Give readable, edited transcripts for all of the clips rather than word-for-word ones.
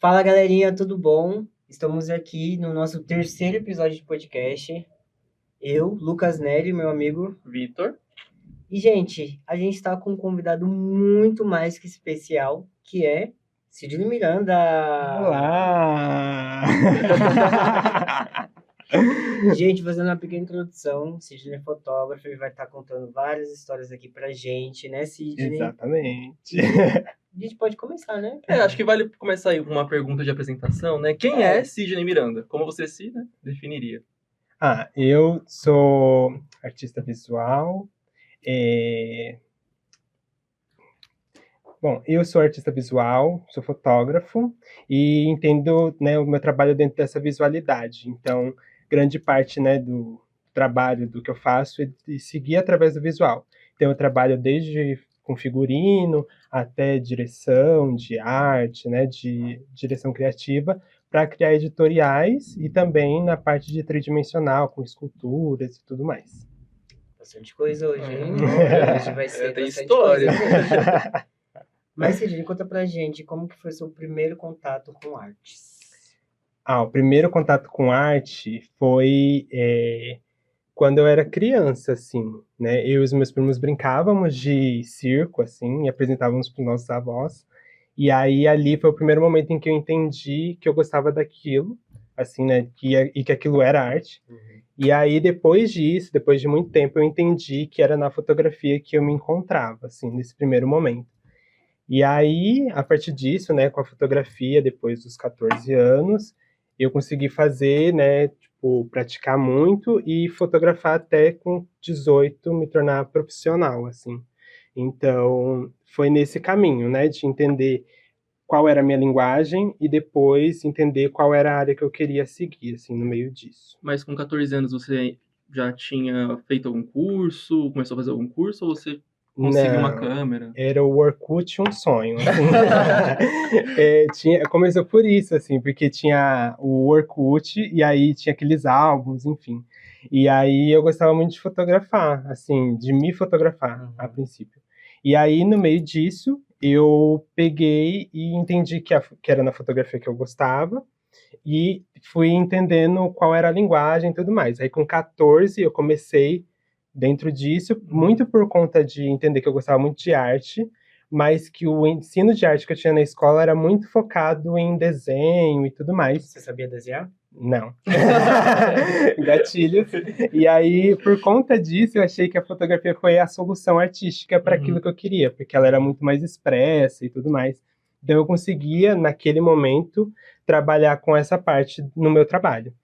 Fala galerinha, tudo bom? Estamos aqui no nosso terceiro episódio de podcast. Eu, Lucas Nery, meu amigo. Vitor. E, gente, a gente está com um convidado muito mais que especial, que é Sidney Miranda. Olá! Gente, fazendo uma pequena introdução, Sidney é fotógrafo e vai estar contando várias histórias aqui pra gente, né, Sidney? Exatamente. A gente pode começar, né? Acho que vale começar aí com uma pergunta de apresentação, né? Quem é Sidney Miranda? Como você se definiria? Eu sou artista visual. Bom, eu sou artista visual, sou fotógrafo e entendo, né, o meu trabalho dentro dessa visualidade. Então, grande parte, né, do trabalho do que eu faço é de seguir através do visual. Então, eu trabalho desde com figurino até direção de arte, né, de direção criativa, para criar editoriais e também na parte de tridimensional, com esculturas e tudo mais. Bastante coisa hoje, hein? Hoje vai ser tem bastante história. coisa. Mas, Sidney, conta pra gente como que foi seu primeiro contato com artes. O primeiro contato com arte foi quando eu era criança, assim, né? Eu e os meus primos brincávamos de circo, assim, e apresentávamos para os nossos avós. E aí, ali foi o primeiro momento em que eu entendi que eu gostava daquilo, assim, né? E que aquilo era arte. E aí, depois disso, depois de muito tempo, eu entendi que era na fotografia que eu me encontrava, assim, nesse primeiro momento. E aí, a partir disso, né, com a fotografia, depois dos 14 anos, eu consegui fazer, né, tipo, praticar muito e fotografar até com 18 me tornar profissional, assim. Então, foi nesse caminho, né, de entender qual era a minha linguagem e depois entender qual era a área que eu queria seguir, assim, no meio disso. Mas com 14 anos você já tinha feito algum curso, começou a fazer algum curso, ou você conseguiu uma câmera? Era o Orkut um sonho. Assim. Começou por isso, assim, porque tinha o Orkut e aí tinha aqueles álbuns, enfim. E aí eu gostava muito de fotografar, assim, de me fotografar, a princípio. E aí, no meio disso, eu peguei e entendi que era na fotografia que eu gostava e fui entendendo qual era a linguagem e tudo mais. Aí, com 14, eu comecei dentro disso, muito por conta de entender que eu gostava muito de arte, mas que o ensino de arte que eu tinha na escola era muito focado em desenho e tudo mais. Você sabia desenhar? Não. Gatilhos. E aí, por conta disso, eu achei que a fotografia foi a solução artística para aquilo que eu queria, porque ela era muito mais expressa e tudo mais. Então, eu conseguia, naquele momento, trabalhar com essa parte no meu trabalho.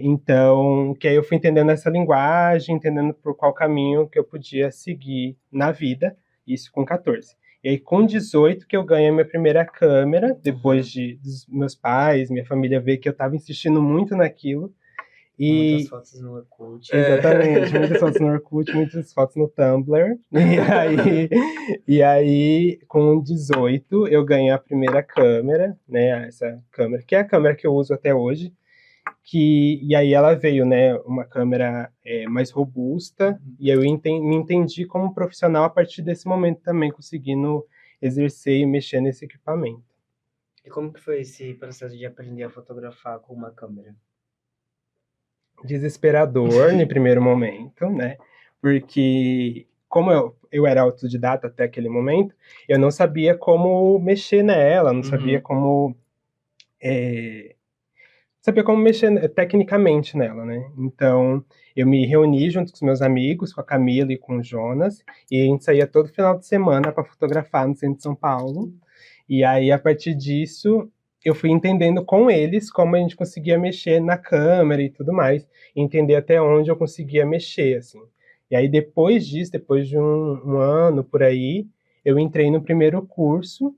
Então, que aí eu fui entendendo essa linguagem, entendendo por qual caminho que eu podia seguir na vida, isso com 14. E aí, com 18, que eu ganhei a minha primeira câmera, depois dos meus pais, minha família ver que eu estava insistindo muito naquilo. Muitas fotos no Orkut. Exatamente, muitas fotos no Orkut, muitas fotos no Tumblr. E aí, com 18, eu ganhei a primeira câmera, né? Essa câmera, que é a câmera que eu uso até hoje. E aí ela veio, né, uma câmera mais robusta, e eu me entendi como profissional a partir desse momento também, conseguindo exercer e mexer nesse equipamento. E como que foi esse processo de aprender a fotografar com uma câmera? Desesperador no primeiro momento, né, porque como eu era autodidata até aquele momento, eu não sabia como mexer nela, não sabia como mexer tecnicamente nela, né? Então, eu me reuni junto com os meus amigos, com a Camila e com o Jonas, e a gente saía todo final de semana para fotografar no centro de São Paulo. E aí, a partir disso, eu fui entendendo com eles como a gente conseguia mexer na câmera e tudo mais, e entender até onde eu conseguia mexer, assim. E aí, depois disso, depois de um ano por aí, eu entrei no primeiro curso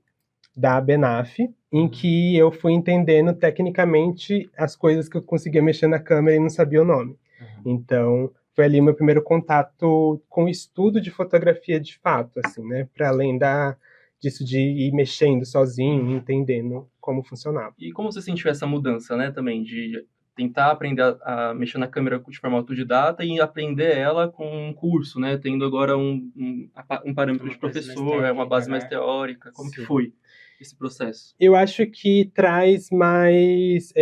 da Benaf, em que eu fui entendendo tecnicamente as coisas que eu conseguia mexer na câmera e não sabia o nome. Então, foi ali o meu primeiro contato com o estudo de fotografia de fato, assim, né? Para além disso de ir mexendo sozinho, entendendo como funcionava. E como você sentiu essa mudança, né, também, de tentar aprender a mexer na câmera de forma autodidata e aprender ela com um curso, né, tendo agora um parâmetro de professor, uma base mais teórica, como que foi? esse processo? Eu acho que traz mais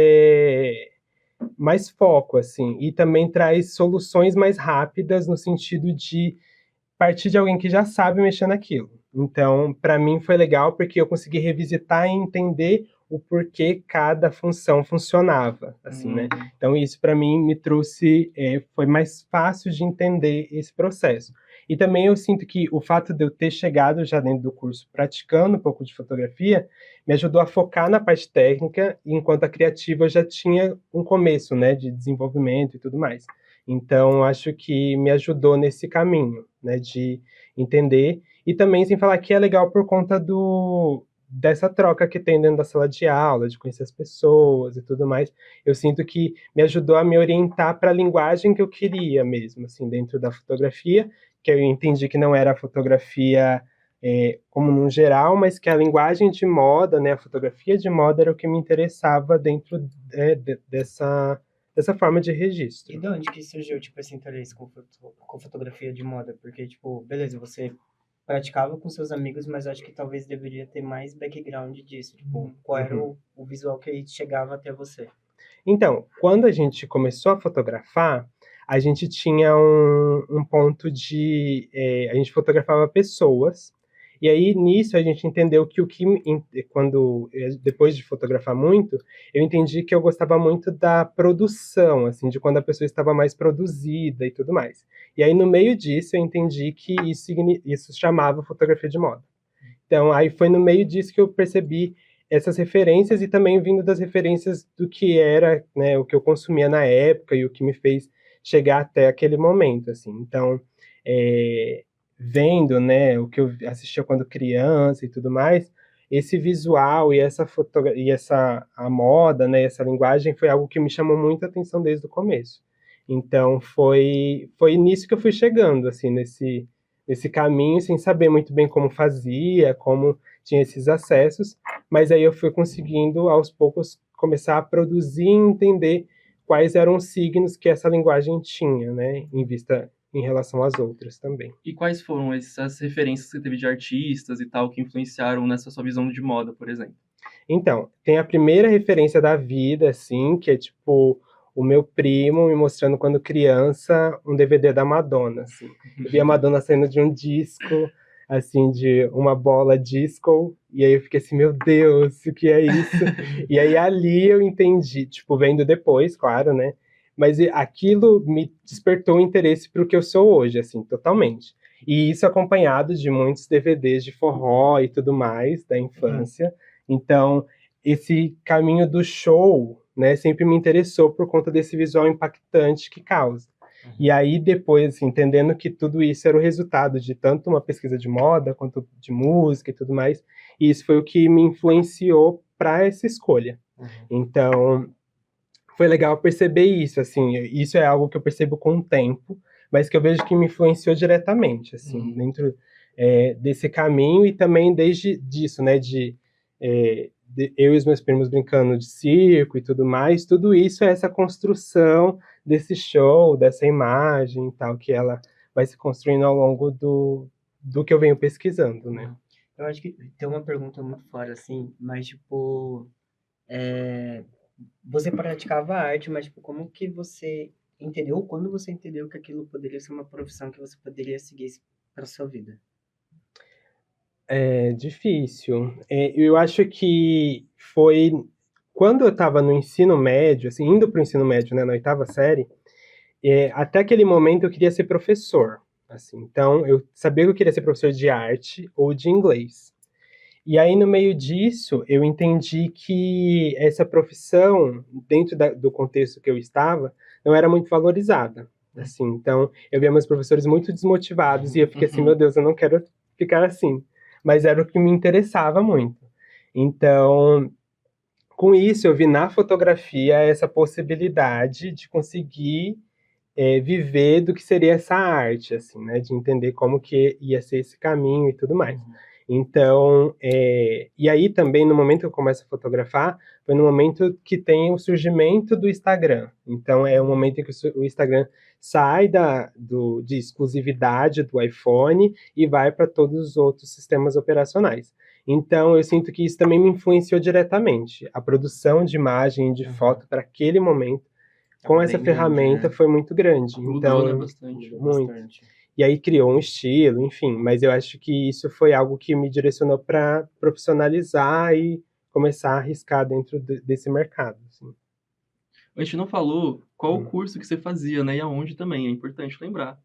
foco, assim, e também traz soluções mais rápidas no sentido de partir de alguém que já sabe mexer naquilo. Então, para mim foi legal porque eu consegui revisitar e entender o porquê cada função funcionava, assim, né? Então isso para mim me trouxe, foi mais fácil de entender esse processo. E também eu sinto que o fato de eu ter chegado já dentro do curso praticando um pouco de fotografia me ajudou a focar na parte técnica, enquanto a criativa já tinha um começo, né, de desenvolvimento e tudo mais. Então, acho que me ajudou nesse caminho, né, de entender. E também, sem falar que é legal por conta dessa troca que tem dentro da sala de aula, de conhecer as pessoas e tudo mais. Eu sinto que me ajudou a me orientar para a linguagem que eu queria mesmo, assim, dentro da fotografia, que eu entendi que não era a fotografia como no geral, mas que a linguagem de moda, né, a fotografia de moda era o que me interessava dentro dessa forma de E registro. de onde que surgiu, tipo, esse interesse com fotografia de moda? Porque, tipo, beleza, você praticava com seus amigos, mas acho que talvez deveria ter mais background disso. Tipo, qual era o visual que chegava até você? Então, quando a gente começou a fotografar, a gente tinha um ponto de. A gente fotografava pessoas, e aí nisso a gente entendeu que depois de fotografar muito, eu entendi que eu gostava muito da produção, assim, de quando a pessoa estava mais produzida e tudo mais. E aí no meio disso eu entendi que isso chamava fotografia de moda. Então, aí foi no meio disso que eu percebi essas referências e também vindo das referências do que era, né, o que eu consumia na época e o que me fez chegar até aquele momento, assim. Então, vendo, né, o que eu assistia quando criança e tudo mais, esse visual e essa a moda, né, essa linguagem foi algo que me chamou muita atenção desde o começo. Então, foi nisso que eu fui chegando, assim, nesse caminho, sem saber muito bem como fazia, como tinha esses acessos, mas aí eu fui conseguindo, aos poucos, começar a produzir e entender quais eram os signos que essa linguagem tinha, né, em relação às outras também. E quais foram essas referências que você teve de artistas e tal que influenciaram nessa sua visão de moda, por exemplo? Então, tem a primeira referência da vida, assim, que é tipo o meu primo me mostrando quando criança um DVD da Madonna, assim. Eu vi a Madonna saindo de um disco, assim, de uma bola disco, e aí eu fiquei assim, meu Deus, o que é isso? E aí ali eu entendi, tipo, vendo depois, claro, né? Mas aquilo me despertou o interesse para o que eu sou hoje, assim, totalmente. E isso acompanhado de muitos DVDs de forró e tudo mais da infância. Então, esse caminho do show, né, sempre me interessou por conta desse visual impactante que causa. E aí, depois, assim, entendendo que tudo isso era o resultado de tanto uma pesquisa de moda, quanto de música e tudo mais, e isso foi o que me influenciou para essa escolha. Então, foi legal perceber isso, assim, isso é algo que eu percebo com o tempo, mas que eu vejo que me influenciou diretamente, assim, dentro desse caminho e também desde disso, né, eu e os meus primos brincando de circo e tudo mais, tudo isso é essa construção desse show, dessa imagem e tal, que ela vai se construindo ao longo do que eu venho pesquisando, né. Eu acho que tem uma pergunta muito fora, assim, mas, tipo, você praticava arte, mas, tipo, como que você entendeu, quando você entendeu que aquilo poderia ser uma profissão que você poderia seguir para sua vida? É difícil. Eu acho que foi quando eu estava no ensino médio, assim, indo para o ensino médio, né, na oitava série, até aquele momento eu queria ser professor, assim. Então eu sabia que eu queria ser professor de arte ou de inglês. E aí no meio disso eu entendi que essa profissão, dentro do contexto que eu estava, não era muito valorizada. Assim, então eu via meus professores muito desmotivados e eu fiquei assim, meu Deus, eu não quero ficar assim. Mas era o que me interessava muito. Então, com isso, eu vi na fotografia essa possibilidade de conseguir viver do que seria essa arte, assim, né? De entender como que ia ser esse caminho e tudo mais. Então, e aí também, no momento que eu começo a fotografar, foi no momento que tem o surgimento do Instagram. Então, é o momento em que o Instagram sai de exclusividade do iPhone e vai para todos os outros sistemas operacionais. Então, eu sinto que isso também me influenciou diretamente. A produção de imagem e de foto para aquele momento, com essa bem ferramenta, grande, né? foi muito grande. Mudou, Então, né, bastante. muito. Bastante. E aí criou um estilo, enfim. Mas eu acho que isso foi algo que me direcionou para profissionalizar e começar a arriscar dentro desse mercado, assim. A gente não falou qual o curso que você fazia, né? E aonde também, é importante lembrar.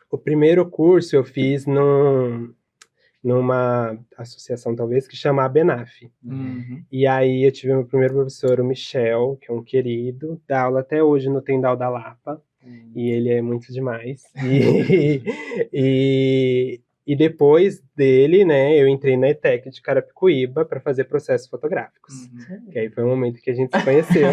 O primeiro curso eu fiz numa associação, talvez, que chama ABENAF. Uhum. E aí eu tive meu primeiro professor, o Michel, que é um querido, dá aula até hoje no Tendal da Lapa, e ele é muito demais. E depois dele, né, eu entrei na ETEC de Carapicuíba para fazer processos fotográficos. Que aí foi o momento que a gente se conheceu.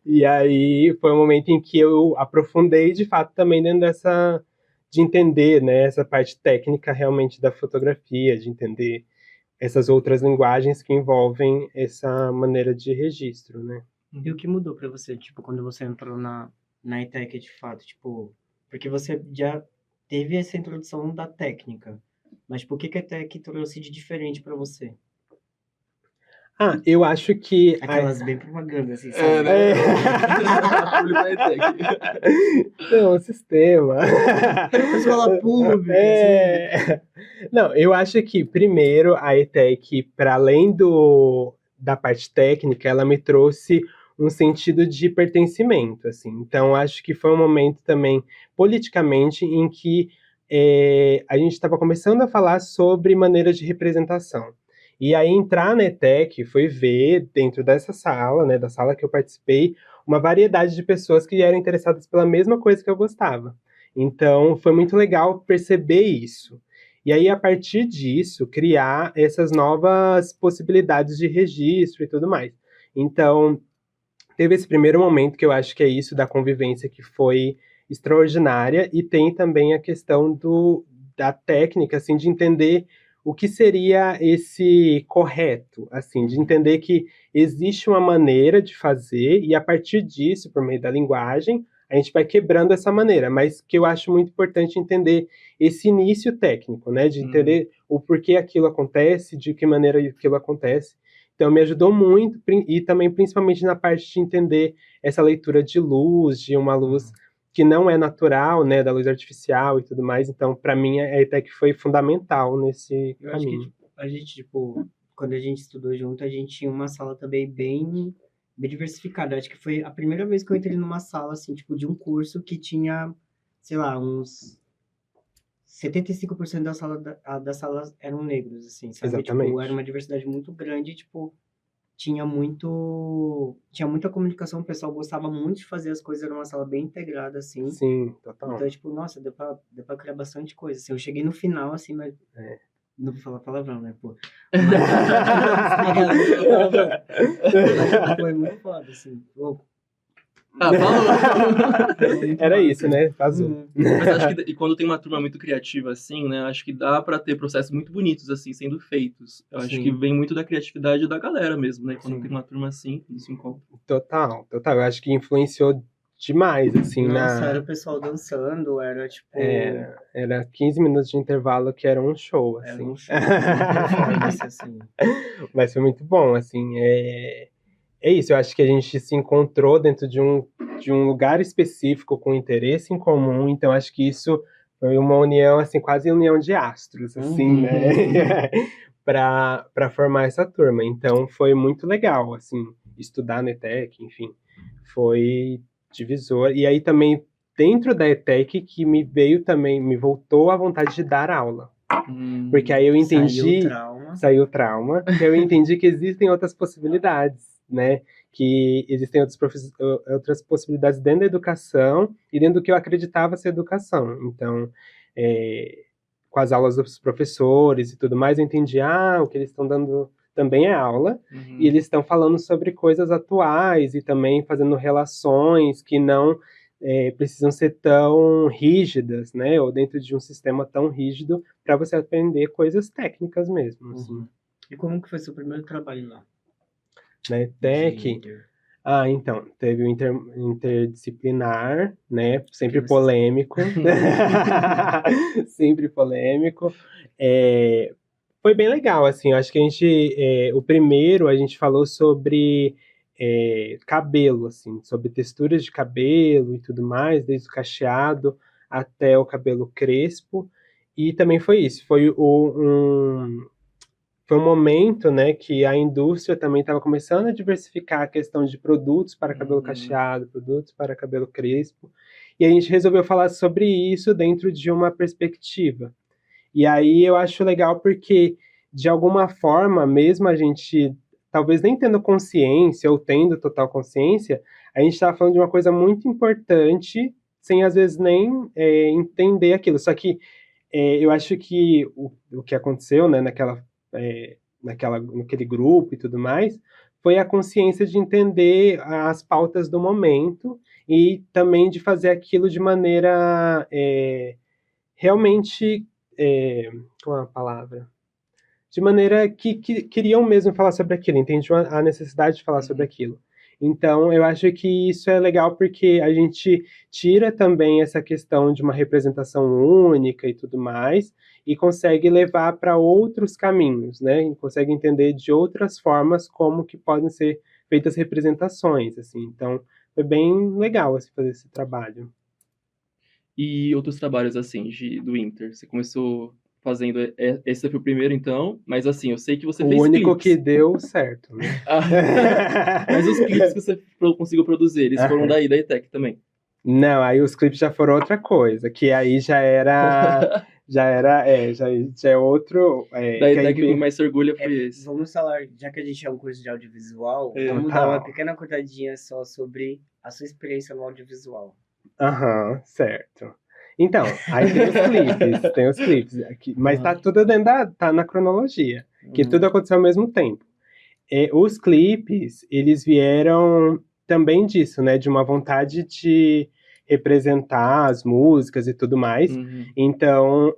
E aí foi o momento em que eu aprofundei, de fato, também dentro dessa... de entender, né, essa parte técnica realmente da fotografia, de entender essas outras linguagens que envolvem essa maneira de registro, né? E o que mudou pra você, tipo, quando você entrou na ETEC de fato, tipo, porque você já teve essa introdução da técnica, mas por que a ETEC trouxe de diferente pra você? Ah, eu acho que... Aquelas bem propaganda, assim, É, sabe? né? Público da ETEC. Não, o sistema. Escola pública, É. Não, eu acho que, primeiro, a ETEC, para além da parte técnica, ela me trouxe um sentido de pertencimento, assim. Então, acho que foi um momento também, politicamente, em que a gente estava começando a falar sobre maneiras de representação. E aí, entrar na ETEC foi ver, dentro dessa sala, né, da sala que eu participei, uma variedade de pessoas que eram interessadas pela mesma coisa que eu gostava. Então, foi muito legal perceber isso. E aí, a partir disso, criar essas novas possibilidades de registro e tudo mais. Então, teve esse primeiro momento que eu acho que é isso da convivência que foi extraordinária, e tem também a questão da técnica, assim, de entender o que seria esse correto, assim, de entender que existe uma maneira de fazer, e a partir disso, por meio da linguagem, a gente vai quebrando essa maneira, mas que eu acho muito importante entender esse início técnico, né, de entender o porquê aquilo acontece, de que maneira aquilo acontece. Então, me ajudou muito, e também principalmente na parte de entender essa leitura de luz, de uma luz que não é natural, né, da luz artificial e tudo mais. Então, para mim, a ETEC foi fundamental nesse Eu acho que caminho. tipo, a gente, tipo, quando a gente estudou junto, a gente tinha uma sala também bem diversificada. Acho que foi a primeira vez que eu entrei numa sala, assim, tipo, de um curso que tinha, sei lá, uns 75% da sala eram negros, assim, sabe? Tipo, Exatamente. era uma diversidade muito grande, tipo, tinha muita comunicação, o pessoal gostava muito de fazer as coisas, era uma sala bem integrada, assim. Sim, total. Então, tipo, nossa, deu pra criar bastante coisa, assim. Eu cheguei no final, assim, mas... Não vou falar palavrão, né, pô? Mas foi muito foda, assim. Pô, Falou! Era isso, né? Vazou. Mas acho que e quando tem uma turma muito criativa assim, né? Acho que dá pra ter processos muito bonitos assim sendo feitos. Eu acho Sim. que vem muito da criatividade da galera mesmo, né? Quando Sim. tem uma turma assim, quando se encontra. Total. Eu acho que influenciou demais, assim, Nossa, era o pessoal dançando, era tipo... Era 15 minutos de intervalo que era um show, Era assim. um show, uma performance, assim. Mas foi muito bom, assim. É isso, eu acho que a gente se encontrou dentro de um lugar específico com interesse em comum, então acho que isso foi uma união, assim, quase união de astros, assim, né? para formar essa turma. Então foi muito legal, assim, estudar na ETEC, enfim, foi divisor. E aí também, dentro da ETEC, que me voltou a vontade de dar aula. Porque aí eu entendi... Saiu o trauma. Que eu entendi que existem outras possibilidades, né? Que existem outras possibilidades dentro da educação e dentro do que eu acreditava ser educação. Então, com as aulas dos professores e tudo mais, eu entendi, o que eles estão dando também é aula, e eles estão falando sobre coisas atuais e também fazendo relações que não precisam ser tão rígidas, né? Ou dentro de um sistema tão rígido, para você aprender coisas técnicas mesmo. Assim. E como que foi seu primeiro trabalho lá? Na ETEC, então, teve o interdisciplinar, né? Sempre polêmico. Sempre polêmico. Foi bem legal, assim, eu acho que o primeiro a gente falou sobre cabelo, assim, sobre texturas de cabelo e tudo mais, desde o cacheado até o cabelo crespo, e também foi isso, foi um momento, né, que a indústria também estava começando a diversificar a questão de produtos para cabelo cacheado, produtos para cabelo crespo, e a gente resolveu falar sobre isso dentro de uma perspectiva. E aí eu acho legal porque, de alguma forma, mesmo a gente talvez nem tendo consciência ou tendo total consciência, a gente estava falando de uma coisa muito importante, sem às vezes nem entender aquilo. Só que eu acho que o que aconteceu, né, naquele grupo e tudo mais, foi a consciência de entender as pautas do momento e também de fazer aquilo de maneira realmente, qual é a palavra? De maneira que queriam mesmo falar sobre aquilo, entendiam a necessidade de falar sobre aquilo. Então, eu acho que isso é legal porque a gente tira também essa questão de uma representação única e tudo mais, e consegue levar para outros caminhos, né? E consegue entender de outras formas como que podem ser feitas representações, assim. Então, foi bem legal assim, fazer esse trabalho. E outros trabalhos, assim, do Inter? Você começou fazendo... Esse foi o primeiro, então, mas assim, eu sei que você O fez único clipes. que deu certo, né? Mas os clipes que você conseguiu produzir, eles foram da ETEC também? Não, aí os clipes já foram outra coisa, que aí já é outro. Da ETEC, o que mais se orgulha foi esse. Vamos falar, já que a gente é um curso de audiovisual, É, vamos total. dar uma pequena cortadinha só sobre a sua experiência no audiovisual. Aham, certo. Então, aí tem os clipes aqui, mas tá tudo tá na cronologia, que tudo aconteceu ao mesmo tempo. Os clipes, eles vieram também disso, né, de uma vontade de representar as músicas e tudo mais. Então,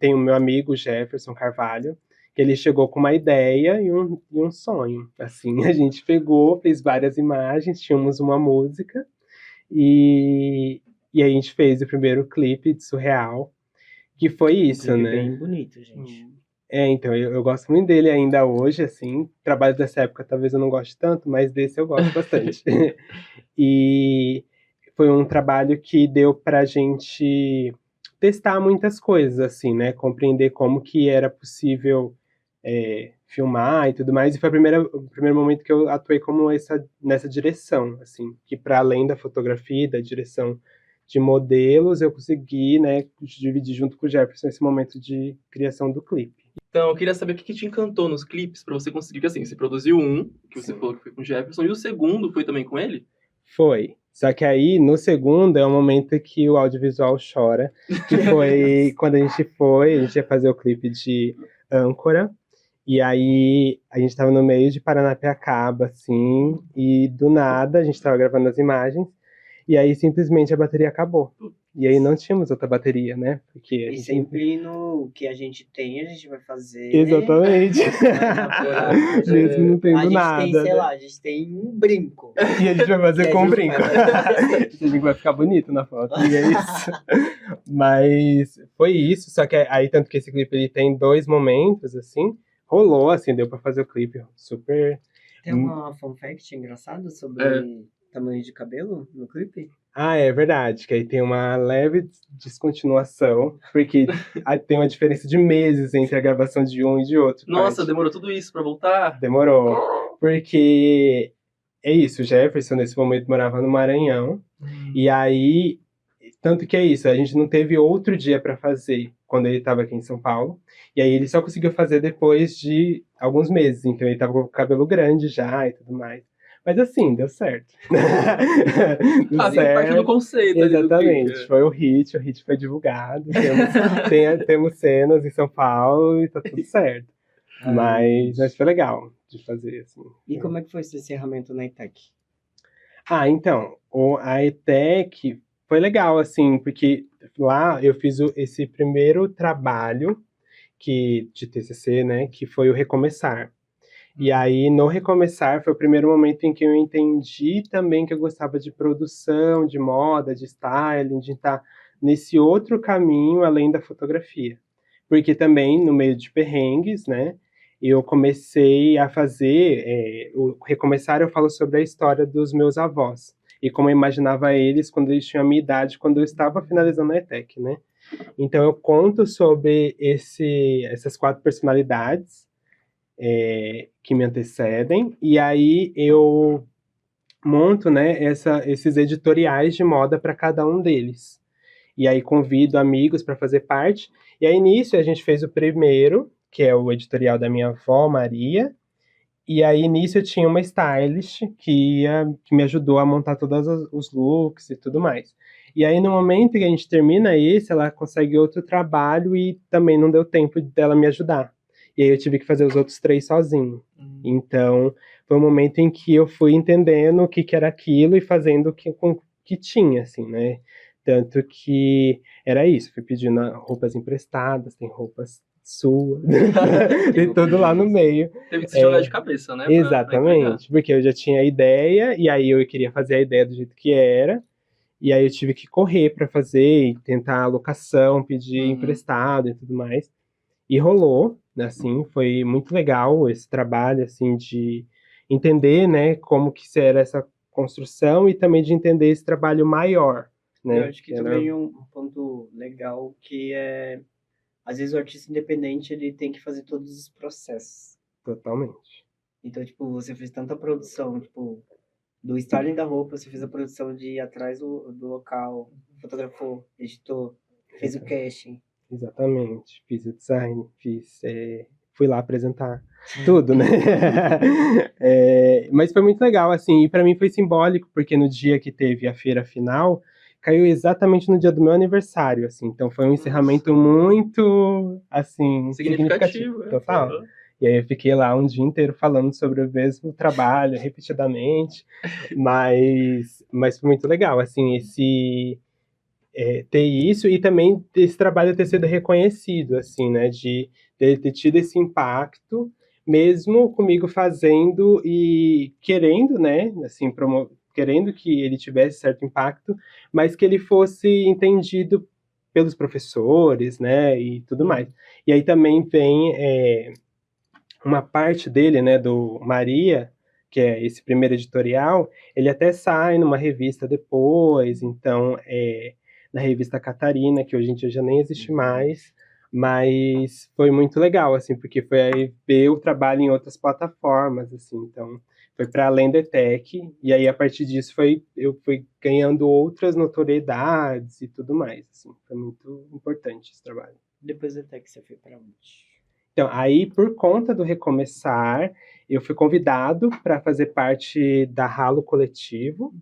tem o meu amigo Jefferson Carvalho, que ele chegou com uma ideia e um sonho. Assim, a gente pegou, fez várias imagens, tínhamos uma música, e aí a gente fez o primeiro clipe de Surreal, que foi isso, clipe né? bem bonito, gente. Então, eu gosto muito dele ainda hoje, assim. Trabalhos dessa época talvez eu não goste tanto, mas desse eu gosto bastante. E foi um trabalho que deu pra gente testar muitas coisas, assim, né? Compreender como que era possível filmar e tudo mais. E foi o primeiro momento que eu atuei nessa direção, assim. Que para além da fotografia e da direção de modelos, eu consegui, né, dividir junto com o Jefferson esse momento de criação do clipe. Então, eu queria saber o que te encantou nos clipes pra você conseguir, porque assim, você produziu um, que você falou que foi com o Jefferson, e o segundo foi também com ele? Foi. Só que aí, no segundo, é o momento que o audiovisual chora, que foi quando a gente ia fazer o clipe de Âncora, e aí a gente tava no meio de Paranapiacaba, assim, e do nada a gente tava gravando as imagens, e aí simplesmente a bateria acabou. E aí não tínhamos outra bateria, né? Porque E sempre no que a gente tem, a gente vai fazer. Exatamente. Mesmo não tendo nada. A gente tem, sei né? lá, a gente tem um brinco. E a gente vai fazer E a com gente brinco. Esse brinco vai ficar bonito na foto. E é isso. Mas foi isso. Só que aí, tanto que esse clipe ele tem 2 momentos, assim. Rolou, assim, deu pra fazer o clipe super. Tem uma fun fact engraçada sobre tamanho de cabelo no clipe? Ah, é verdade, que aí tem uma leve descontinuação, porque aí tem uma diferença de meses entre a gravação de um e de outro. Nossa, demorou tudo isso pra voltar? Demorou. Porque é isso, o Jefferson nesse momento morava no Maranhão, e aí, tanto que é isso, a gente não teve outro dia pra fazer quando ele estava aqui em São Paulo, e aí ele só conseguiu fazer depois de alguns meses, então ele tava com o cabelo grande já e tudo mais. Mas assim, deu certo. Deu certo. Parte do conceito. Exatamente. Ali do foi o hit foi divulgado. Temos cenas em São Paulo e tá tudo certo. Mas foi legal de fazer, assim. E como é que foi esse encerramento na ETEC? Então, a ETEC foi legal, assim, porque lá eu fiz esse primeiro trabalho de TCC, né, que foi o Recomeçar. E aí, no Recomeçar, foi o primeiro momento em que eu entendi também que eu gostava de produção, de moda, de styling, de estar nesse outro caminho além da fotografia. porque também, no meio de perrengues, né, eu comecei a fazer, o Recomeçar eu falo sobre a história dos meus avós, e como eu imaginava eles quando eles tinham a minha idade, quando eu estava finalizando a ETEC, né. Então eu conto sobre essas 4 personalidades, que me antecedem, e aí eu monto, né, esses editoriais de moda para cada um deles. E aí convido amigos para fazer parte. E aí nisso a gente fez o primeiro, que é o editorial da minha avó, Maria. E aí nisso eu tinha uma stylist que me ajudou a montar todos os looks e tudo mais. E aí no momento que a gente termina esse, ela consegue outro trabalho e também não deu tempo dela me ajudar. E aí eu tive que fazer os outros 3 sozinho. Então foi um momento em que eu fui entendendo o que era aquilo e fazendo com o que tinha, assim, né? Tanto que era isso, fui pedindo roupas emprestadas, tem roupas suas, tem tudo lá no meio. Teve que se jogar de cabeça, né? Exatamente, porque eu já tinha a ideia, e aí eu queria fazer a ideia do jeito que era, e aí eu tive que correr para fazer, e tentar alocação, pedir emprestado e tudo mais. E rolou, né, assim, foi muito legal esse trabalho, assim, de entender, né, como que era essa construção e também de entender esse trabalho maior, né? Eu acho que também um ponto legal que é, às vezes o artista independente, ele tem que fazer todos os processos. Totalmente. Então, tipo, você fez tanta produção, tipo, do styling da roupa, você fez a produção de ir atrás do local, fotografou, editou, fez o casting. Exatamente. Fiz o design, fui lá apresentar tudo, né? Mas foi muito legal, assim, e para mim foi simbólico, porque no dia que teve a feira final, caiu exatamente no dia do meu aniversário, assim, então foi um encerramento muito, assim, significativo, total. E aí eu fiquei lá um dia inteiro falando sobre o mesmo trabalho, repetidamente, mas foi muito legal, assim, ter isso e também esse trabalho ter sido reconhecido, assim, né, de ter tido esse impacto, mesmo comigo fazendo e querendo, né, assim, querendo que ele tivesse certo impacto, mas que ele fosse entendido pelos professores, né, e tudo mais. E aí também vem uma parte dele, né, do Maria, que é esse primeiro editorial, ele até sai numa revista depois, então, na revista Catarina, que hoje em dia já nem existe mais, mas foi muito legal, assim, porque foi aí ver o trabalho em outras plataformas, assim, então foi para além da ETEC, e aí a partir disso eu fui ganhando outras notoriedades e tudo mais, assim, foi muito importante esse trabalho. Depois até que você foi para onde? Então, aí, por conta do Recomeçar, eu fui convidado para fazer parte da Halo Coletivo,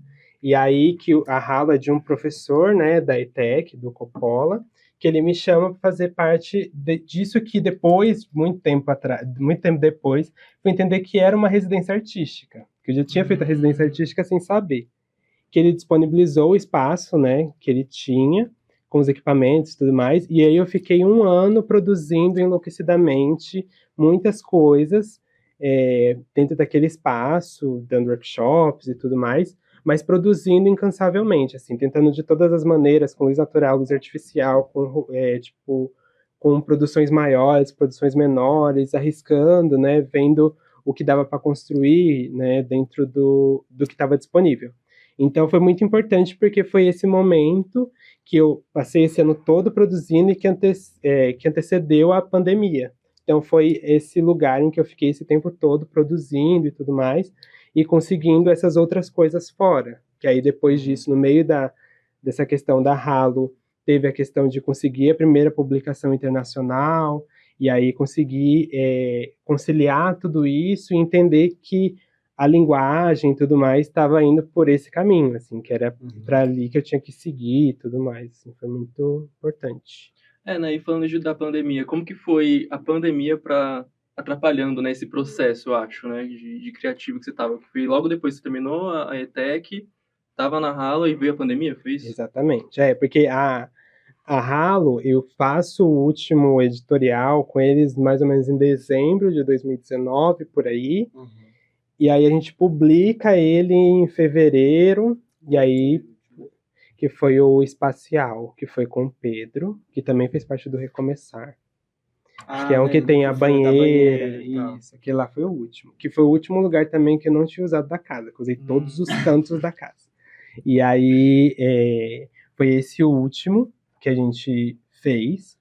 e aí que a Halo é de um professor, né, da ETEC, do Coppola, que ele me chama para fazer parte disso que depois, muito tempo depois, fui entender que era uma residência artística, que eu já tinha feito a residência artística sem saber. Que ele disponibilizou o espaço, né, que ele tinha, com os equipamentos e tudo mais, e aí eu fiquei 1 ano produzindo enlouquecidamente muitas coisas dentro daquele espaço, dando workshops e tudo mais, mas produzindo incansavelmente, assim, tentando de todas as maneiras, com luz natural, luz artificial, com produções maiores, produções menores, arriscando, né, vendo o que dava para construir, né, dentro do que estava disponível. Então foi muito importante porque foi esse momento que eu passei esse ano todo produzindo e que antecedeu a pandemia. Então foi esse lugar em que eu fiquei esse tempo todo produzindo e tudo mais, e conseguindo essas outras coisas fora. Que aí depois disso, no meio dessa questão da Halo, teve a questão de conseguir a primeira publicação internacional, e aí conseguir conciliar tudo isso e entender que a linguagem e tudo mais estava indo por esse caminho, assim, que era para ali que eu tinha que seguir e tudo mais, assim, foi muito importante. Né, e falando da pandemia, como que foi a pandemia atrapalhando, né, esse processo, eu acho, né, de criativo que você estava? Foi logo depois que você terminou a ETEC, estava na Halo e veio a pandemia, foi isso? Exatamente, porque a Halo, eu faço o último editorial com eles mais ou menos em dezembro de 2019, por aí, e aí a gente publica ele em fevereiro, e aí que foi o Espacial, que foi com o Pedro, que também fez parte do Recomeçar. que é um que lembro, tem a que foi o da banheira, e tal. isso, aquele lá foi o último. Que foi o último lugar também que eu não tinha usado da casa, que eu usei todos os cantos da casa. E aí, foi esse o último que a gente fez.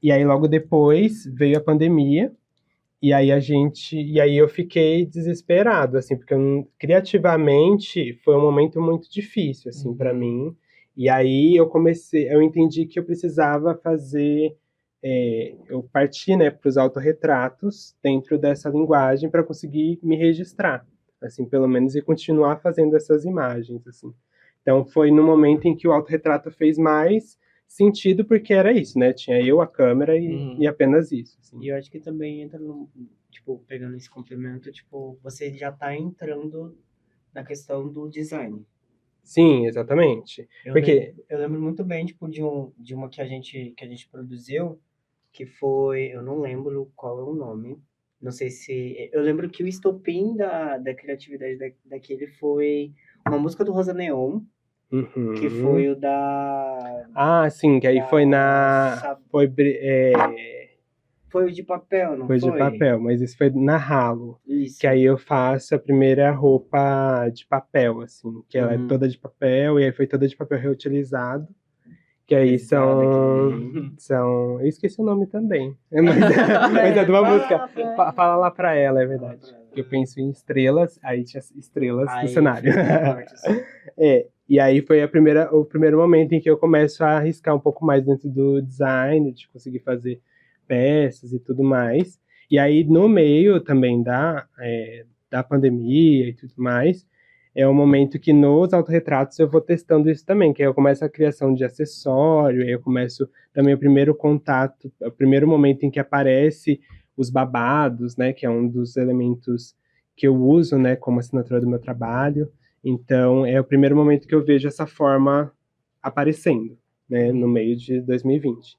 E aí, logo depois, veio a pandemia. E aí eu fiquei desesperado, assim, porque criativamente foi um momento muito difícil, assim, para mim. E aí eu entendi que eu precisava fazer, eu parti, né, para os autorretratos dentro dessa linguagem para conseguir me registrar, assim, pelo menos, e continuar fazendo essas imagens, assim. Então foi no momento em que o autorretrato fez mais sentido, porque era isso, né? Tinha eu, a câmera e apenas isso. Assim. E eu acho que também entra no, tipo, pegando esse complemento, tipo, você já tá entrando na questão do design. Sim, exatamente. Porque Eu lembro muito bem, tipo, de uma que a gente produziu, que foi, eu não lembro qual é o nome. Não sei se. Eu lembro que o estopim da criatividade daquele foi uma música do Rosa Neon, que foi o da. Ah, sim, que aí foi Foi o de papel, não foi de foi? papel, mas isso foi na Halo. Isso. Que aí eu faço a primeira roupa de papel, assim, que ela é toda de papel, e aí foi toda de papel reutilizado. Que aí são. Eu esqueci o nome também. Mas é de uma música. Fala lá pra ela, é verdade. Que eu penso em estrelas, aí tinha estrelas no cenário. E aí foi o primeiro momento em que eu começo a arriscar um pouco mais dentro do design, de conseguir fazer peças e tudo mais. E aí, no meio também da pandemia e tudo mais, é um momento que nos autorretratos eu vou testando isso também, que aí eu começo a criação de acessório, aí eu começo também o primeiro contato, o primeiro momento em que aparece os babados, né, que é um dos elementos que eu uso, né, como assinatura do meu trabalho. Então, é o primeiro momento que eu vejo essa forma aparecendo, né, no meio de 2020.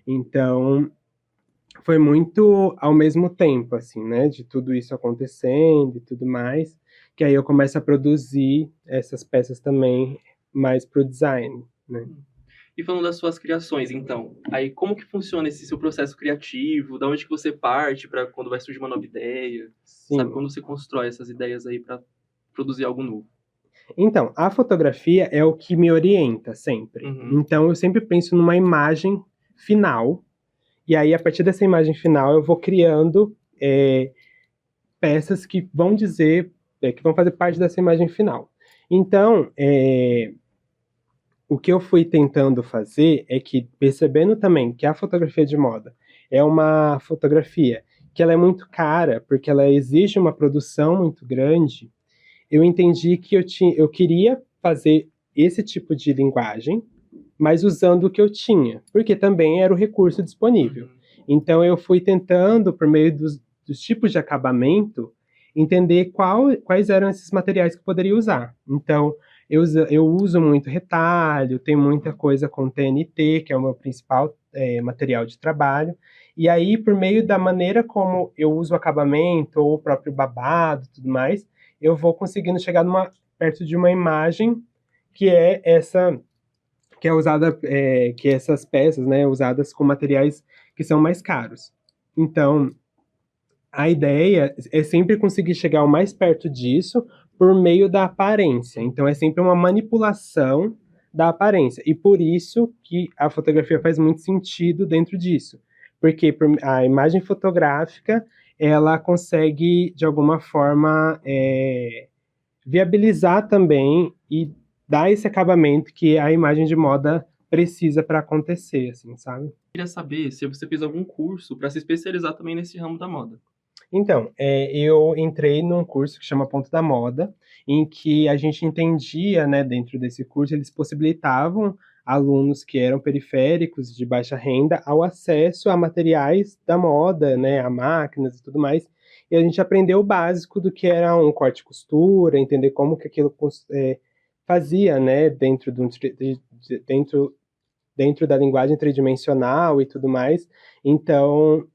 Então, foi muito ao mesmo tempo, assim, né, de tudo isso acontecendo e tudo mais, que aí eu começo a produzir essas peças também mais pro design, né. E falando das suas criações, então, aí como que funciona esse seu processo criativo? Da onde que você parte para quando vai surgir uma nova ideia? Sim. Sabe, quando você constrói essas ideias aí para produzir algo novo? Então, a fotografia é o que me orienta sempre. Então, eu sempre penso numa imagem final, e aí, a partir dessa imagem final, eu vou criando peças que vão dizer, que vão fazer parte dessa imagem final. Então, o que eu fui tentando fazer é que, percebendo também que a fotografia de moda é uma fotografia que ela é muito cara, porque ela exige uma produção muito grande, eu entendi que eu queria fazer esse tipo de linguagem, mas usando o que eu tinha, porque também era o recurso disponível. Então eu fui tentando, por meio dos tipos de acabamento, entender quais eram esses materiais que eu poderia usar. Então, eu uso muito retalho, tem muita coisa com TNT, que é o meu principal material de trabalho. E aí, por meio da maneira como eu uso o acabamento, ou o próprio babado e tudo mais, eu vou conseguindo chegar perto de uma imagem que é essa, que é usada, que essas peças, né, usadas com materiais que são mais caros. Então, a ideia é sempre conseguir chegar o mais perto disso por meio da aparência. Então, é sempre uma manipulação da aparência. E por isso que a fotografia faz muito sentido dentro disso. Porque a imagem fotográfica, ela consegue, de alguma forma, viabilizar também e dar esse acabamento que a imagem de moda precisa para acontecer, assim, sabe? Eu queria saber se você fez algum curso para se especializar também nesse ramo da moda. Então, eu entrei num curso que chama Ponto da Moda, em que a gente entendia, né, dentro desse curso, eles possibilitavam alunos que eram periféricos, de baixa renda, ao acesso a materiais da moda, né, a máquinas e tudo mais. E a gente aprendeu o básico do que era um corte e costura, entender como que aquilo fazia, né, dentro da linguagem tridimensional e tudo mais. Então,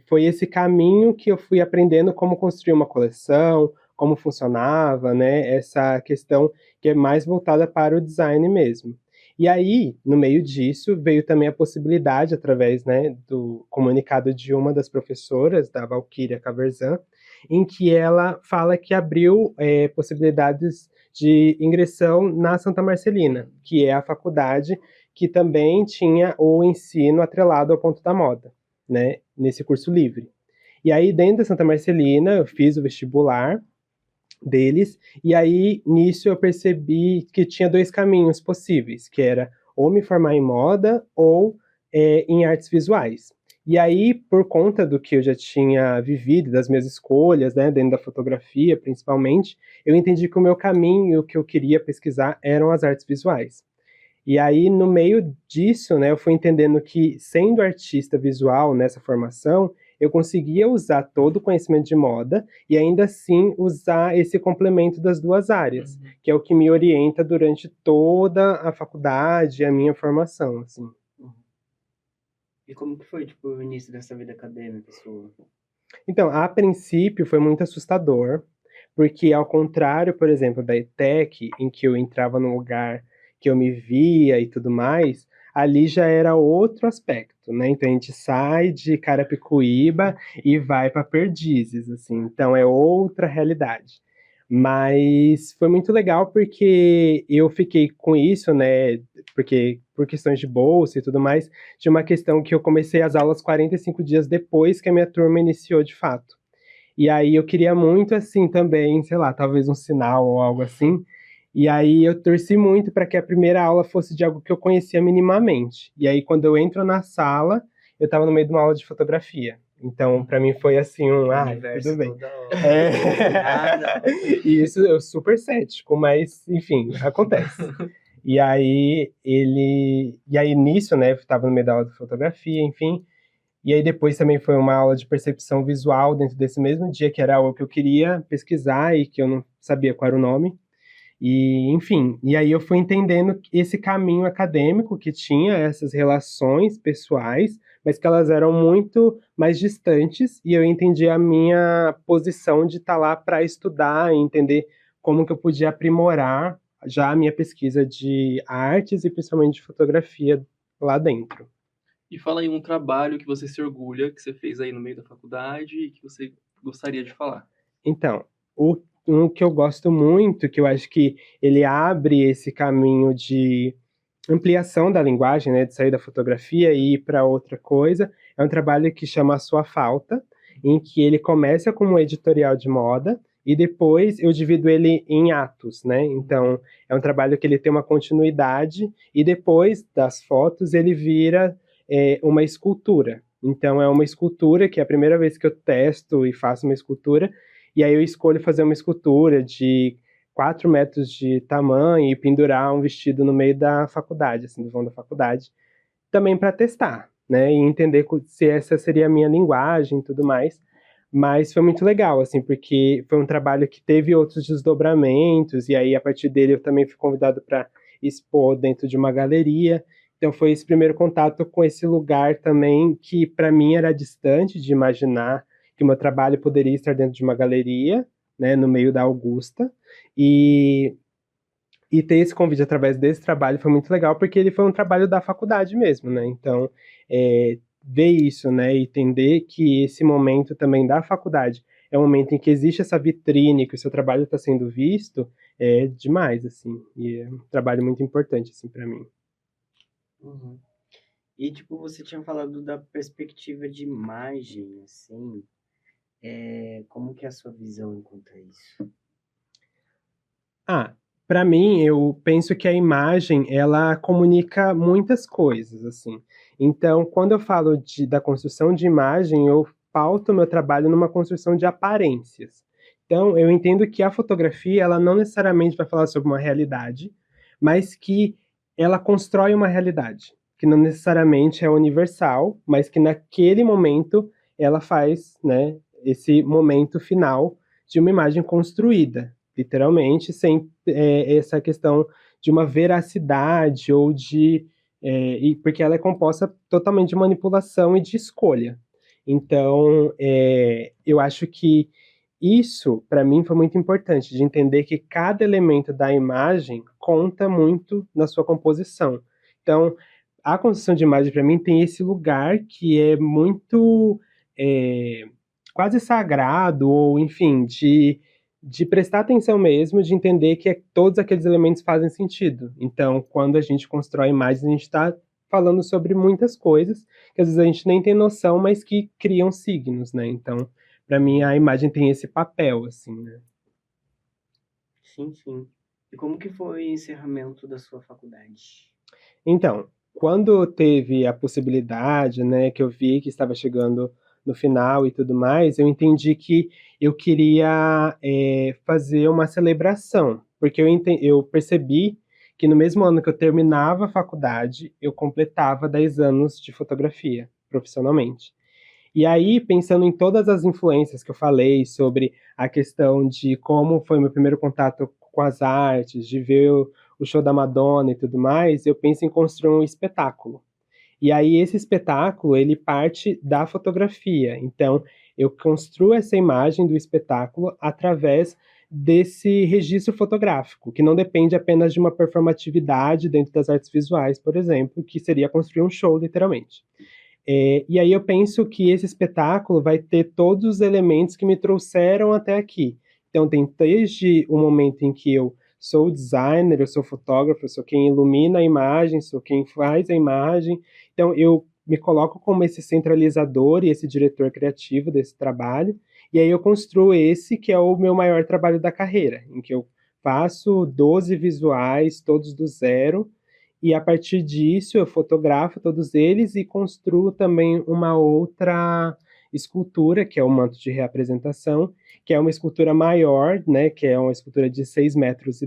foi esse caminho que eu fui aprendendo como construir uma coleção, como funcionava, né, essa questão que é mais voltada para o design mesmo. E aí, no meio disso, veio também a possibilidade, através, né, do comunicado de uma das professoras, da Valquíria Caverzan, em que ela fala que abriu possibilidades de ingressão na Santa Marcelina, que é a faculdade que também tinha o ensino atrelado ao ponto da moda, né, nesse curso livre. E aí, dentro da Santa Marcelina, eu fiz o vestibular deles, e aí nisso eu percebi que tinha dois caminhos possíveis, que era ou me formar em moda ou em artes visuais. E aí, por conta do que eu já tinha vivido, das minhas escolhas, né, dentro da fotografia principalmente, eu entendi que o meu caminho, o que eu queria pesquisar, eram as artes visuais. E aí, no meio disso, né, eu fui entendendo que, sendo artista visual nessa formação, eu conseguia usar todo o conhecimento de moda e ainda assim usar esse complemento das duas áreas, que é o que me orienta durante toda a faculdade e a minha formação, assim. E como que foi, tipo, o início dessa vida acadêmica sua? Então, a princípio foi muito assustador, porque ao contrário, por exemplo, da ETEC, em que eu entrava num lugar que eu me via e tudo mais, ali já era outro aspecto, né? Então a gente sai de Carapicuíba e vai para Perdizes, assim. Então é outra realidade. Mas foi muito legal porque eu fiquei com isso, né? Porque por questões de bolsa e tudo mais, tinha uma questão que eu comecei as aulas 45 dias depois que a minha turma iniciou de fato. E aí eu queria muito, assim, também, sei lá, talvez um sinal ou algo assim. E aí eu torci muito para que a primeira aula fosse de algo que eu conhecia minimamente. E aí quando eu entro na sala, eu estava no meio de uma aula de fotografia. Então, para mim foi assim tudo bem. E isso eu super cético, mas enfim, acontece. E aí nisso, né, eu estava no meio da aula de fotografia, enfim. E aí depois também foi uma aula de percepção visual dentro desse mesmo dia, que era algo que eu queria pesquisar e que eu não sabia qual era o nome. E, enfim, e aí eu fui entendendo esse caminho acadêmico que tinha essas relações pessoais, mas que elas eram muito mais distantes, e eu entendi a minha posição de estar lá para estudar e entender como que eu podia aprimorar já a minha pesquisa de artes e principalmente de fotografia lá dentro. E fala aí um trabalho que você se orgulha, que você fez aí no meio da faculdade e que você gostaria de falar. Então, um que eu gosto muito, que eu acho que ele abre esse caminho de ampliação da linguagem, né, de sair da fotografia e ir para outra coisa, é um trabalho que chama A Sua Falta, em que ele começa como um editorial de moda e depois eu divido ele em atos, né? Então, é um trabalho que ele tem uma continuidade e depois das fotos ele vira uma escultura. Então, é uma escultura que é a primeira vez que eu testo e faço uma escultura, e aí eu escolho fazer uma escultura de 4 metros de tamanho e pendurar um vestido no meio da faculdade, assim, do vão da faculdade, também para testar, né, e entender se essa seria a minha linguagem e tudo mais. Mas foi muito legal, assim, porque foi um trabalho que teve outros desdobramentos, e aí a partir dele eu também fui convidado para expor dentro de uma galeria. Então foi esse primeiro contato com esse lugar também que para mim era distante de imaginar que o meu trabalho poderia estar dentro de uma galeria, né, no meio da Augusta. E, e ter esse convite através desse trabalho foi muito legal, porque ele foi um trabalho da faculdade mesmo, né? Então, ver isso, né, e entender que esse momento também da faculdade é um momento em que existe essa vitrine, que o seu trabalho está sendo visto, é demais, assim. E é um trabalho muito importante, assim, para mim. Uhum. E, tipo, você tinha falado da perspectiva de imagem, assim, como que é a sua visão quanto a isso? Ah, para mim, eu penso que a imagem, ela comunica muitas coisas, assim. Então, quando eu falo da construção de imagem, eu pauto meu trabalho numa construção de aparências. Então, eu entendo que a fotografia, ela não necessariamente vai falar sobre uma realidade, mas que ela constrói uma realidade, que não necessariamente é universal, mas que naquele momento ela faz, né, esse momento final de uma imagem construída, literalmente, sem essa questão de uma veracidade ou de. Porque ela é composta totalmente de manipulação e de escolha. Então, eu acho que isso, para mim, foi muito importante, de entender que cada elemento da imagem conta muito na sua composição. Então, a construção de imagem, para mim, tem esse lugar que é muito quase sagrado, ou enfim, de prestar atenção mesmo, de entender que todos aqueles elementos fazem sentido. Então, quando a gente constrói imagens, a gente está falando sobre muitas coisas que às vezes a gente nem tem noção, mas que criam signos, né? Então, para mim, a imagem tem esse papel, assim, né? Sim, sim. E como que foi o encerramento da sua faculdade? Então, quando teve a possibilidade, né, que eu vi que estava chegando no final e tudo mais, eu entendi que eu queria fazer uma celebração, porque eu percebi que no mesmo ano que eu terminava a faculdade, eu completava 10 anos de fotografia, profissionalmente. E aí, pensando em todas as influências que eu falei sobre a questão de como foi meu primeiro contato com as artes, de ver o show da Madonna e tudo mais, eu penso em construir um espetáculo. E aí esse espetáculo, ele parte da fotografia. Então, eu construo essa imagem do espetáculo através desse registro fotográfico, que não depende apenas de uma performatividade dentro das artes visuais, por exemplo, que seria construir um show, literalmente. E aí eu penso que esse espetáculo vai ter todos os elementos que me trouxeram até aqui. Então tem desde o momento em que eu sou designer, eu sou fotógrafo, eu sou quem ilumina a imagem, sou quem faz a imagem. Então eu me coloco como esse centralizador e esse diretor criativo desse trabalho. E aí eu construo esse que é o meu maior trabalho da carreira, em que eu faço 12 visuais, todos do zero, e a partir disso eu fotografo todos eles e construo também uma outra escultura, que é o manto de reapresentação, que é uma escultura maior, né, que é uma escultura de 6,10 metros,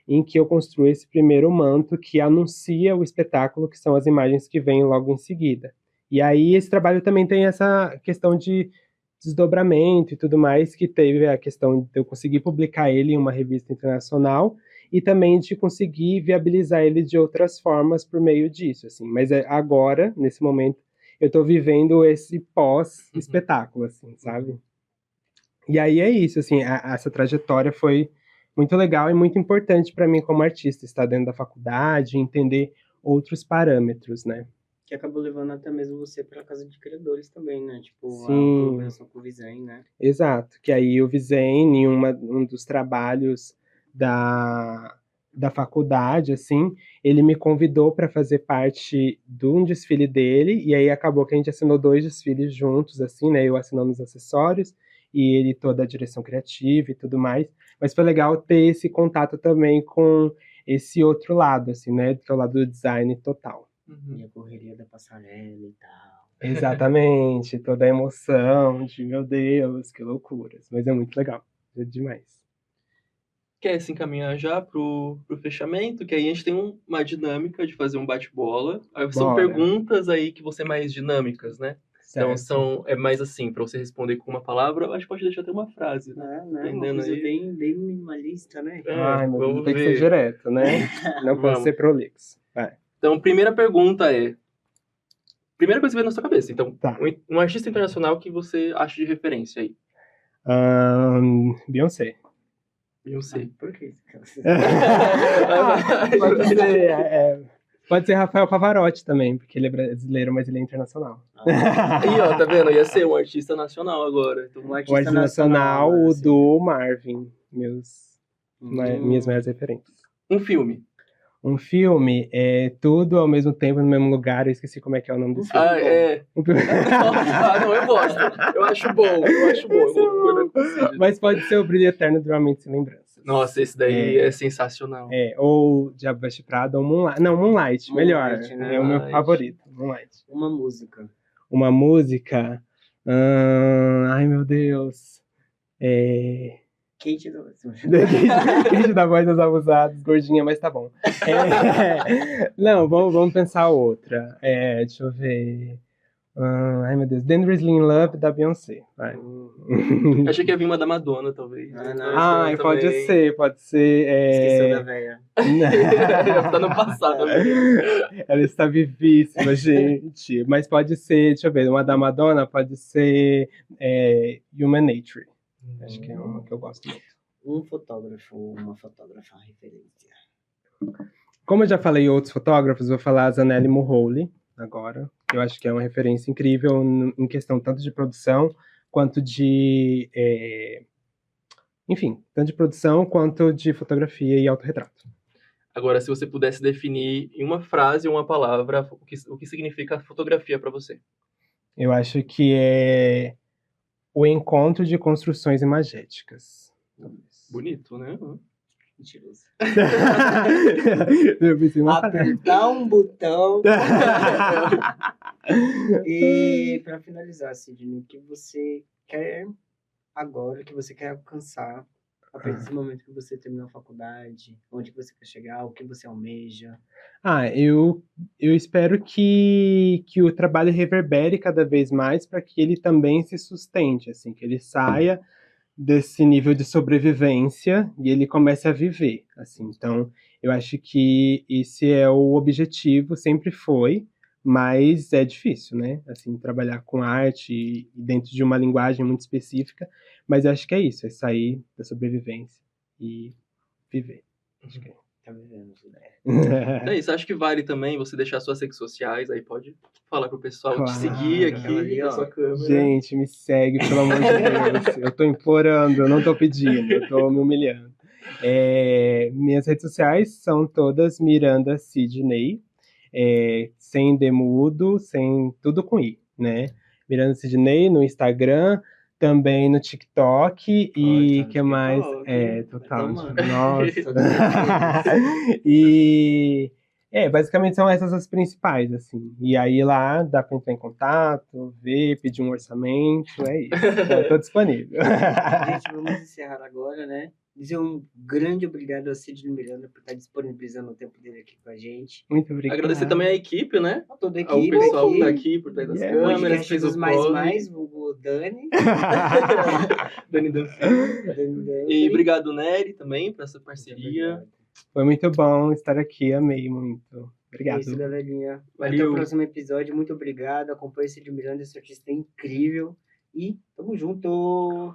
em que eu construo esse primeiro manto que anuncia o espetáculo, que são as imagens que vêm logo em seguida. E aí esse trabalho também tem essa questão de desdobramento e tudo mais, que teve a questão de eu conseguir publicar ele em uma revista internacional, e também de conseguir viabilizar ele de outras formas por meio disso, assim. Mas agora, nesse momento, eu estou vivendo esse pós-espetáculo, assim, sabe? E aí é isso, assim, essa trajetória foi muito legal e muito importante para mim como artista, estar dentro da faculdade, entender outros parâmetros, né? Que acabou levando até mesmo você para a Casa de Criadores também, né? Tipo, a Sim. colaboração com o Vizen, né? Exato, que aí o Vizen, em um dos trabalhos da faculdade, assim, ele me convidou para fazer parte de um desfile dele, e aí acabou que a gente assinou 2 desfiles juntos, assim, né? Eu assinando os acessórios e ele toda a direção criativa e tudo mais. Mas foi legal ter esse contato também com esse outro lado, assim, né? Que é o lado do design total. E a correria da passarela e tal. Exatamente, toda a emoção de, meu Deus, que loucuras. Mas é muito legal, é demais. Quer se encaminhar já pro fechamento? Que aí a gente tem uma dinâmica de fazer um bate-bola. Aí são Bora. Perguntas aí que vão ser mais dinâmicas, né? Certo. Então é mais assim, para você responder com uma palavra, acho que pode deixar até uma frase, né? Né? Uma Entendendo coisa aí? bem minimalista, né? Ai, meu Deus, vamos tem que ser ver. direto, né? Não pode Vamos. ser prolixo. Vai. Então, primeira pergunta é... Primeira coisa que vem na sua cabeça. Então, Tá. um artista internacional que você acha de referência aí. Beyoncé. Beyoncé. Por quê? Pode ser Rafael Pavarotti também, porque ele é brasileiro, mas ele é internacional. Aí, ó, tá vendo? Ia ser um artista nacional agora. Então, Um O artista nacional, o assim. do Marvin, minhas maiores referências. Um filme. Um filme é tudo ao mesmo tempo, no mesmo lugar. Eu esqueci como é que é o nome desse filme. Um filme. Não, eu gosto. Eu acho bom. Eu vou concordar com você. Mas pode ser o Brilho Eterno do Realmente Sem Lembranças. Nossa, esse daí é sensacional. Ou Diabo Veste Prada ou Moonlight. Não, Moonlight, melhor. Né? É o meu favorito, Moonlight. Uma música. Uma música... ai, meu Deus. Kate da Voz das Abusadas, gordinha, mas tá bom. Não, vamos pensar outra. Deixa eu ver. Ai, meu Deus. Dangerously in Love, da Beyoncé. Vai. Achei que ia vir uma da Madonna, talvez. Ai, pode ser. Esqueceu da velha. Tá no passado. Ela está vivíssima, gente. Mas pode ser, deixa eu ver, uma da Madonna pode ser Human Nature. Acho que é uma que eu gosto muito. Um fotógrafo, uma fotógrafa referência. Como eu já falei outros fotógrafos, vou falar a Zanelli Mulholland agora. Eu acho que é uma referência incrível em questão tanto de produção quanto de... enfim, tanto de produção quanto de fotografia e autorretrato. Agora, se você pudesse definir em uma frase ou uma palavra o que significa fotografia para você. Eu acho que é o encontro de construções imagéticas. Bonito, né? Mentiroso. Eu pensei uma frase. Apertar um botão. E para finalizar, Sidney, o que você quer agora, o que você quer alcançar a partir desse momento que você terminou a faculdade, onde você quer chegar, o que você almeja? Eu espero que o trabalho reverbere cada vez mais para que ele também se sustente, assim, que ele saia desse nível de sobrevivência e ele comece a viver, assim. Então, eu acho que esse é o objetivo, sempre foi, mas é difícil, né? Assim, trabalhar com arte dentro de uma linguagem muito específica, mas eu acho que é isso, é sair da sobrevivência e viver. Acho que é. Tá vivendo, né? É isso, acho que vale também você deixar suas redes sociais, aí pode falar pro pessoal te Claro, seguir aquela ali, aqui na ó. sua câmera. Gente, me segue, pelo amor de Deus. Eu tô implorando, eu não tô pedindo, eu tô me humilhando. Minhas redes sociais são todas Miranda Sidney, sem demudo, sem tudo com I, né? Miranda Sidney no Instagram, também no TikTok e tá no que mais? TikTok, Total. então, Nossa. mano. E basicamente são essas as principais, assim. E aí lá dá pra entrar em contato, ver, pedir um orçamento, é isso. Eu tô disponível. Gente, vamos encerrar agora, né? Dizer um grande obrigado ao Sidney Miranda por estar disponibilizando o tempo dele aqui com a gente. Muito obrigado. Agradecer também à equipe, né? A toda a Ao equipe pessoal que aqui. tá aqui por trás das Yeah. câmeras, Podcast fez dos o mais corre. mais, o Dani. Dani Danfim. E obrigado, Nery, também, por essa parceria. Foi muito bom estar aqui, amei muito. Obrigado. É isso, galerinha. Valeu. Até o próximo episódio. Muito obrigado. Acompanhe o Sidney Miranda, esse artista é incrível. E tamo junto!